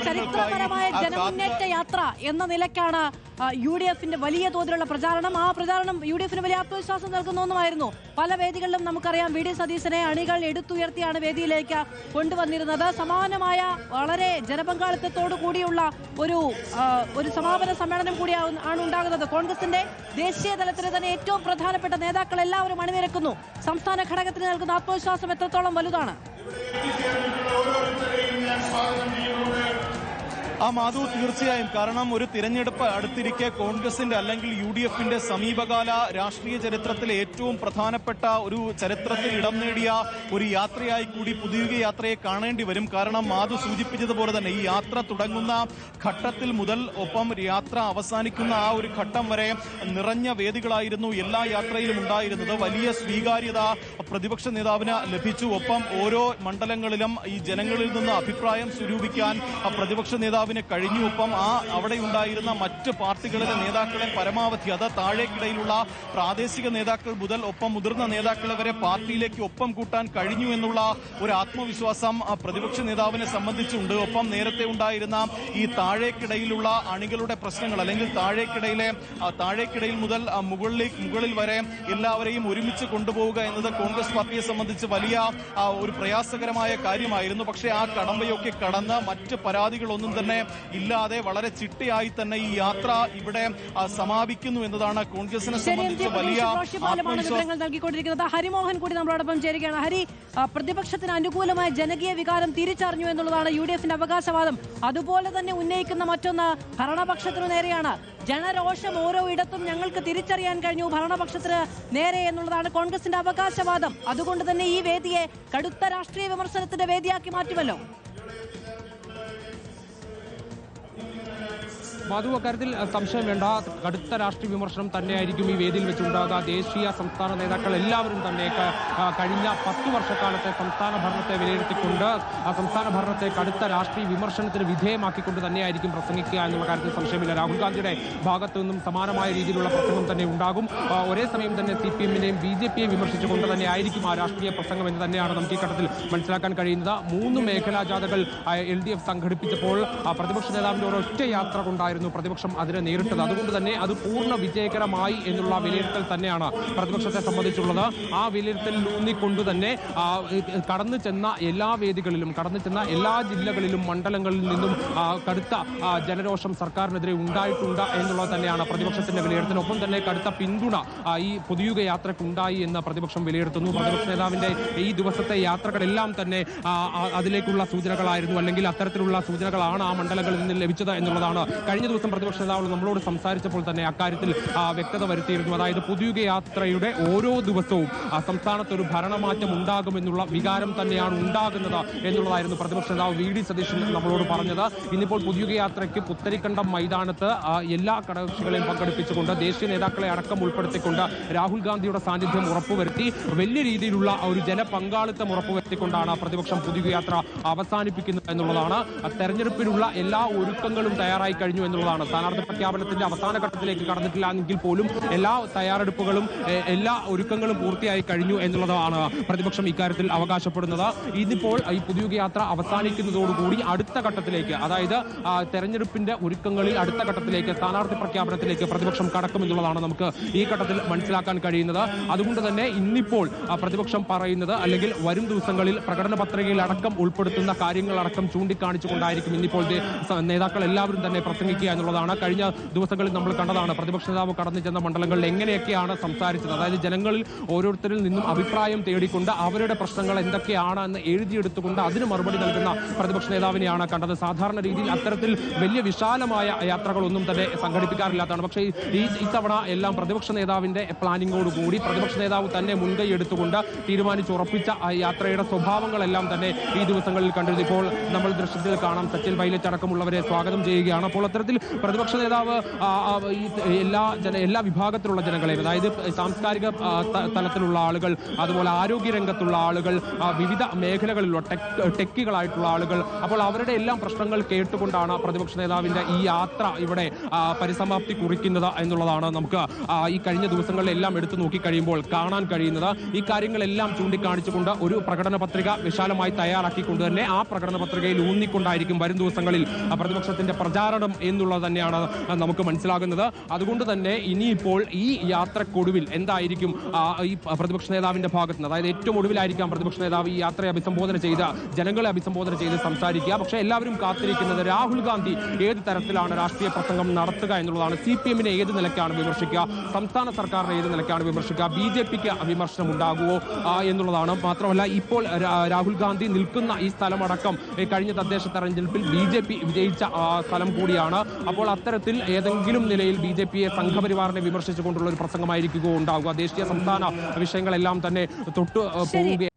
ചരിത്രപരമായ ജനമുന്നേറ്റ യാത്ര എന്ന നിലയ്ക്കാണ് UDF-ന്റെ വലിയ തോതിലുള്ള പ്രചാരണം. ആ പ്രചാരണം UDF-ന് വലിയ ആത്മവിശ്വാസം നൽകുന്ന ഒന്നുമായിരുന്നു. പല വേദികളിലും നമുക്കറിയാം VD സതീശനെ അണികൾ എടുത്തുയർത്തിയാണ് വേദിയിലേക്ക് കൊണ്ടുവന്നിരുന്നത്. സമാനമായ വളരെ ജനപങ്കാളിത്തത്തോടു കൂടിയുള്ള ഒരു സമാപന സമ്മേളനം കൂടിയാണ് ഉണ്ടാകുന്നത്. കോൺഗ്രസിന്റെ ദേശീയ തലത്തിലെ തന്നെ ഏറ്റവും പ്രധാനപ്പെട്ട നേതാക്കൾ എല്ലാവരും അണിനിരക്കുന്നു. സംസ്ഥാന ഘടകത്തിന് നൽകുന്ന ആത്മവിശ്വാസം എത്രത്തോളം വലുതാണ്? മാധു, തീർച്ചയായും. കാരണം ഒരു തിരഞ്ഞെടുപ്പ് അടുത്തിരിക്കെ കോൺഗ്രസിന്റെ അല്ലെങ്കിൽ UDF-ന്റെ സമീപകാല രാഷ്ട്രീയ ചരിത്രത്തിലെ ഏറ്റവും പ്രധാനപ്പെട്ട ഒരു ചരിത്രത്തിൽ ഇടം നേടിയ ഒരു യാത്രയായി കൂടി പുതിയ യാത്രയെ കാണേണ്ടി വരും. കാരണം മാധു സൂചിപ്പിച്ചതുപോലെ തന്നെ ഈ യാത്ര തുടങ്ങുന്ന ഘട്ടത്തിൽ മുതൽ ഒപ്പം യാത്ര അവസാനിക്കുന്ന ആ ഒരു ഘട്ടം വരെ നിറഞ്ഞ വേദികളായിരുന്നു എല്ലാ യാത്രയിലും ഉണ്ടായിരുന്നത്. വലിയ സ്വീകാര്യത പ്രതിപക്ഷ നേതാവിന് ലഭിച്ചു. ഒപ്പം ഓരോ മണ്ഡലങ്ങളിലും ഈ ജനങ്ങളിൽ നിന്ന് അഭിപ്രായം സ്വരൂപിക്കാൻ പ്രതിപക്ഷ നേതാവ് കഴിഞ്ഞു. ഒപ്പം അവിടെ ഉണ്ടായിരുന്ന മറ്റ് പാർട്ടികളിലെ നേതാക്കളെ പരമാവധി അത് താഴേക്കിടയിലുള്ള പ്രാദേശിക നേതാക്കൾ മുതൽ ഒപ്പം മുതിർന്ന നേതാക്കളെ വരെ പാർട്ടിയിലേക്ക് ഒപ്പം കൂട്ടാൻ കഴിഞ്ഞു എന്നുള്ള ഒരു ആത്മവിശ്വാസം പ്രതിപക്ഷ നേതാവിനെ സംബന്ധിച്ചുണ്ട്. ഒപ്പം നേരത്തെ ഉണ്ടായിരുന്ന ഈ താഴേക്കിടയിലുള്ള അണികളുടെ പ്രശ്നങ്ങൾ അല്ലെങ്കിൽ താഴേക്കിടയിൽ മുതൽ മുകളിൽ വരെ എല്ലാവരെയും ഒരുമിച്ച് കൊണ്ടുപോവുക എന്നത് കോൺഗ്രസ് പാർട്ടിയെ സംബന്ധിച്ച് വലിയ ഒരു പ്രയാസകരമായ കാര്യമായിരുന്നു. പക്ഷേ ആ കടമ്പയൊക്കെ കടന്ന് മറ്റ് പരാതികളൊന്നും തന്നെ ഇല്ലാതെ വളരെ ചിട്ടയായി തന്നെ ഈ യാത്ര ഇവിടെ സമാപിക്കുന്നു എന്നതാണ് കോൺഗ്രസിനെ സംബന്ധിച്ച് വലിയ വിവരങ്ങൾ നൽകിക്കൊണ്ടിരിക്കുന്നത്. ഹരിമോഹൻ കൂടി നമ്മളോടൊപ്പം ചേരുകയാണ്. ഹരി, പ്രതിപക്ഷത്തിന് അനുകൂലമായ ജനകീയ വികാരം തിരിച്ചറിഞ്ഞു എന്നുള്ളതാണ് UDF-ന്റെ അവകാശവാദം. അതുപോലെ തന്നെ ഉന്നയിക്കുന്ന മറ്റൊന്ന് ഭരണപക്ഷത്തിനു നേരെയാണ്. ജനരോഷം ഓരോ ഇടത്തും ഞങ്ങൾക്ക് തിരിച്ചറിയാൻ കഴിഞ്ഞു ഭരണപക്ഷത്തിന് നേരെ എന്നുള്ളതാണ് കോൺഗ്രസിന്റെ അവകാശവാദം. അതുകൊണ്ട് തന്നെ ഈ വേദിയെ കടുത്ത രാഷ്ട്രീയ വിമർശനത്തിന്റെ വേദിയാക്കി മാറ്റുമല്ലോ. മാധു, അക്കാര്യത്തിൽ സംശയം വേണ്ട. കടുത്ത രാഷ്ട്രീയ വിമർശനം തന്നെയായിരിക്കും ഈ വേദിയിൽ വെച്ചുണ്ടാകുക. ദേശീയ സംസ്ഥാന നേതാക്കൾ എല്ലാവരും തന്നെ കഴിഞ്ഞ 10 വർഷക്കാലത്തെ സംസ്ഥാന ഭരണത്തെ വിലയിരുത്തിക്കൊണ്ട് സംസ്ഥാന ഭരണത്തെ കടുത്ത രാഷ്ട്രീയ വിമർശനത്തിന് വിധേയമാക്കിക്കൊണ്ട് തന്നെയായിരിക്കും പ്രസംഗിക്കുക എന്നുള്ള കാര്യത്തിൽ സംശയമില്ല. രാഹുൽ ഗാന്ധിയുടെ ഭാഗത്തു നിന്നും സമാനമായ രീതിയിലുള്ള പ്രസംഗം തന്നെ ഉണ്ടാകും. ഒരേ സമയം തന്നെ CPM-നെയും BJP-യെ വിമർശിച്ചുകൊണ്ട് തന്നെ ആയിരിക്കും ആ രാഷ്ട്രീയ പ്രസംഗം എന്ന് തന്നെയാണ് നമുക്ക് ഈ ഘട്ടത്തിൽ മനസ്സിലാക്കാൻ കഴിയുന്നത്. 3 മേഖലാ ജാഥകൾ LDF സംഘടിപ്പിച്ചപ്പോൾ പ്രതിപക്ഷ നേതാവിന്റെ ഒരൊറ്റ യാത്ര കൊണ്ടായിരുന്നു പ്രതിപക്ഷം അതിനെ നേരിട്ടത്. അതുകൊണ്ട് തന്നെ അത് പൂർണ്ണ വിജയകരമായി എന്നുള്ള വിലയിരുത്തൽ തന്നെയാണ് പ്രതിപക്ഷത്തെ സംബന്ധിച്ചുള്ളത്. ആ വിലയിരുത്തലിൽ ഊന്നിക്കൊണ്ട് തന്നെ കടന്നു ചെന്ന എല്ലാ വേദികളിലും കടന്നു ചെന്ന എല്ലാ ജില്ലകളിലും മണ്ഡലങ്ങളിൽ നിന്നും കടുത്ത ജനരോഷം സർക്കാരിനെതിരെ ഉണ്ടായിട്ടുണ്ട് എന്നുള്ളത് തന്നെയാണ് പ്രതിപക്ഷത്തിന്റെ വിലയിരുത്തൽ. ഒപ്പം തന്നെ കടുത്ത പിന്തുണ ഈ പൊതുയുഗ യാത്രയ്ക്ക് ഉണ്ടായി എന്ന് പ്രതിപക്ഷം വിലയിരുത്തുന്നു. പ്രതിപക്ഷ നേതാവിന്റെ ഈ ദിവസത്തെ യാത്രകളെല്ലാം തന്നെ അതിലേക്കുള്ള സൂചനകളായിരുന്നു, അല്ലെങ്കിൽ അത്തരത്തിലുള്ള സൂചനകളാണ് ആ മണ്ഡലങ്ങളിൽ നിന്ന് ലഭിച്ചത് എന്നുള്ളതാണ് കഴിഞ്ഞ ദിവസം പ്രതിപക്ഷ നേതാവ് നമ്മളോട് സംസാരിച്ചപ്പോൾ തന്നെ അക്കാര്യത്തിൽ വ്യക്തത വരുത്തിയിരുന്നു. അതായത് പൊതുയുഗ യാത്രയുടെ ഓരോ ദിവസവും സംസ്ഥാനത്ത് ഒരു ഭരണമാറ്റം ഉണ്ടാകുമെന്നുള്ള വികാരം തന്നെയാണ് ഉണ്ടാകുന്നത് എന്നുള്ളതായിരുന്നു പ്രതിപക്ഷ നേതാവ് VD സതീശൻ നമ്മളോട് പറഞ്ഞത്. ഇന്നിപ്പോൾ പൊതുയുഗ യാത്രയ്ക്ക് പുത്തരിക്കണ്ടം മൈതാനത്ത് എല്ലാ ഘടകകക്ഷികളെയും പങ്കെടുപ്പിച്ചുകൊണ്ട് ദേശീയ നേതാക്കളെ അടക്കം ഉൾപ്പെടുത്തിക്കൊണ്ട് രാഹുൽ ഗാന്ധിയുടെ സാന്നിധ്യം ഉറപ്പുവരുത്തി വലിയ രീതിയിലുള്ള ഒരു ജനപങ്കാളിത്തം ഉറപ്പുവരുത്തിക്കൊണ്ടാണ് പ്രതിപക്ഷം പൊതുയുഗ യാത്ര അവസാനിപ്പിക്കുന്നത് എന്നുള്ളതാണ്. തെരഞ്ഞെടുപ്പിനുള്ള എല്ലാ ഒരുക്കങ്ങളും തയ്യാറായി കഴിഞ്ഞു എന്നുള്ളതാണ്. സ്ഥാനാർത്ഥി പ്രഖ്യാപനത്തിന്റെ അവസാന ഘട്ടത്തിലേക്ക് കടന്നിട്ടില്ല എങ്കിൽ പോലും എല്ലാ തയ്യാറെടുപ്പുകളും എല്ലാ ഒരുക്കങ്ങളും പൂർത്തിയായി കഴിഞ്ഞു എന്നുള്ളതാണ് പ്രതിപക്ഷം ഇക്കാര്യത്തിൽ അവകാശപ്പെടുന്നത്. ഇന്നിപ്പോൾ ഈ പൊതുയുഗ യാത്ര അവസാനിക്കുന്നതോടുകൂടി അടുത്ത ഘട്ടത്തിലേക്ക്, അതായത് തെരഞ്ഞെടുപ്പിന്റെ ഒരുക്കങ്ങളിൽ അടുത്ത ഘട്ടത്തിലേക്ക്, സ്ഥാനാർത്ഥി പ്രഖ്യാപനത്തിലേക്ക് പ്രതിപക്ഷം കടക്കുമെന്നുള്ളതാണ് നമുക്ക് ഈ ഘട്ടത്തിൽ മനസ്സിലാക്കാൻ കഴിയുന്നത്. അതുകൊണ്ട് തന്നെ ഇന്നിപ്പോൾ പ്രതിപക്ഷം പറയുന്നത്, അല്ലെങ്കിൽ വരും ദിവസങ്ങളിൽ പ്രകടന പത്രികയിൽ അടക്കം ഉൾപ്പെടുത്തുന്ന കാര്യങ്ങളടക്കം ചൂണ്ടിക്കാണിച്ചുകൊണ്ടായിരിക്കും ഇന്നിപ്പോൾ നേതാക്കൾ എല്ലാവരും തന്നെ പ്രസംഗിക്കുക എന്നുള്ളതാണ്. കഴിഞ്ഞ ദിവസങ്ങളിൽ നമ്മൾ കണ്ടതാണ് പ്രതിപക്ഷ നേതാവ് കടന്നു ചെന്ന മണ്ഡലങ്ങളിൽ എങ്ങനെയൊക്കെയാണ് സംസാരിച്ചത്. അതായത് ജനങ്ങളിൽ ഓരോരുത്തരിൽ നിന്നും അഭിപ്രായം തേടിക്കൊണ്ട് അവരുടെ പ്രശ്നങ്ങൾ എന്തൊക്കെയാണ് എന്ന് എഴുതിയെടുത്തുകൊണ്ട് അതിന് മറുപടി നൽകുന്ന പ്രതിപക്ഷ നേതാവിനെയാണ് കണ്ടത്. സാധാരണ രീതിയിൽ അത്തരത്തിൽ വലിയ വിശാലമായ യാത്രകളൊന്നും തന്നെ സംഘടിപ്പിക്കാറില്ലാത്തതാണ്. പക്ഷേ ഇത്തവണ എല്ലാം പ്രതിപക്ഷ നേതാവിന്റെ പ്ലാനിങ്ങോടുകൂടി പ്രതിപക്ഷ നേതാവ് തന്നെ മുൻകൈ എടുത്തുകൊണ്ട് തീരുമാനിച്ചുറപ്പിച്ച യാത്രയുടെ സ്വഭാവങ്ങളെല്ലാം തന്നെ ഈ ദിവസങ്ങളിൽ കണ്ടിരുന്നു. ഇപ്പോൾ നമ്മൾ ദൃശ്യത്തിൽ കാണാം, സച്ചിൻ പൈലറ്റ് അടക്കമുള്ളവരെ സ്വാഗതം ചെയ്യുകയാണ്. അപ്പോൾ അത്തരത്തിൽ അത്തരത്തിൽ പ്രതിപക്ഷ നേതാവ് എല്ലാ വിഭാഗത്തിലുള്ള ജനങ്ങളെയും, അതായത് സാംസ്കാരിക തലത്തിലുള്ള ആളുകൾ, അതുപോലെ ആരോഗ്യരംഗത്തുള്ള ആളുകൾ, വിവിധ മേഖലകളിലുള്ള ടെക്കികളായിട്ടുള്ള ആളുകൾ, അപ്പോൾ അവരുടെ എല്ലാം പ്രശ്നങ്ങൾ കേട്ടുകൊണ്ടാണ് പ്രതിപക്ഷ നേതാവിന്റെ ഈ യാത്ര ഇവിടെ പരിസമാപ്തി കുറിക്കുന്നത് എന്നുള്ളതാണ് നമുക്ക് ഈ കഴിഞ്ഞ ദിവസങ്ങളിലെല്ലാം എടുത്തു നോക്കിക്കഴിയുമ്പോൾ കാണാൻ കഴിയുന്നത്. ഈ കാര്യങ്ങളെല്ലാം ചൂണ്ടിക്കാണിച്ചുകൊണ്ട് ഒരു പ്രകടന പത്രിക വിശാലമായി തയ്യാറാക്കിക്കൊണ്ട് തന്നെ ആ പ്രകടന പത്രികയിൽ ഊന്നിക്കൊണ്ടായിരിക്കും വരും ദിവസങ്ങളിൽ പ്രതിപക്ഷത്തിന്റെ പ്രചാരണം എന്നുള്ളത് തന്നെയാണ് നമുക്ക് മനസ്സിലാകുന്നത്. അതുകൊണ്ട് തന്നെ ഇനിയിപ്പോൾ ഈ യാത്രക്കൊടുവിൽ എന്തായിരിക്കും ഈ പ്രതിപക്ഷ നേതാവിന്റെ ഭാഗത്ത് നിന്ന്, അതായത് ഏറ്റവും ഒടുവിലായിരിക്കാം പ്രതിപക്ഷ നേതാവ് ഈ യാത്രയെ അഭിസംബോധന ചെയ്ത് ജനങ്ങളെ അഭിസംബോധന ചെയ്ത് സംസാരിക്കുക. പക്ഷേ എല്ലാവരും കാത്തിരിക്കുന്നത് രാഹുൽ ഗാന്ധി ഏത് തരത്തിലാണ് രാഷ്ട്രീയ പ്രസംഗം നടത്തുക എന്നുള്ളതാണ്. CPM-നെ ഏത് നിലയ്ക്കാണ് വിമർശിക്കുക, സംസ്ഥാന സർക്കാരിനെ ഏത് നിലയ്ക്കാണ് വിമർശിക്കുക, BJP-ക്ക് വിമർശനം ഉണ്ടാകുമോ എന്നുള്ളതാണ്. മാത്രമല്ല ഇപ്പോൾ രാഹുൽ ഗാന്ധി നിൽക്കുന്ന ഈ സ്ഥലമടക്കം കഴിഞ്ഞ തദ്ദേശ തെരഞ്ഞെടുപ്പിൽ BJP വിജയിച്ച സ്ഥലം കൂടിയാണ്. അപ്പോൾ അത്തരത്തിൽ ഏതെങ്കിലും നിലയിൽ BJP-യെ സംഘപരിവാറിനെ വിമർശിച്ചുകൊണ്ടുള്ള ഒരു പ്രസംഗമായിരിക്കുകയോ ഉണ്ടാകുക. ദേശീയ സംസ്ഥാന വിഷയങ്ങളെല്ലാം തന്നെ തൊട്ടു പോവുകയാണ്.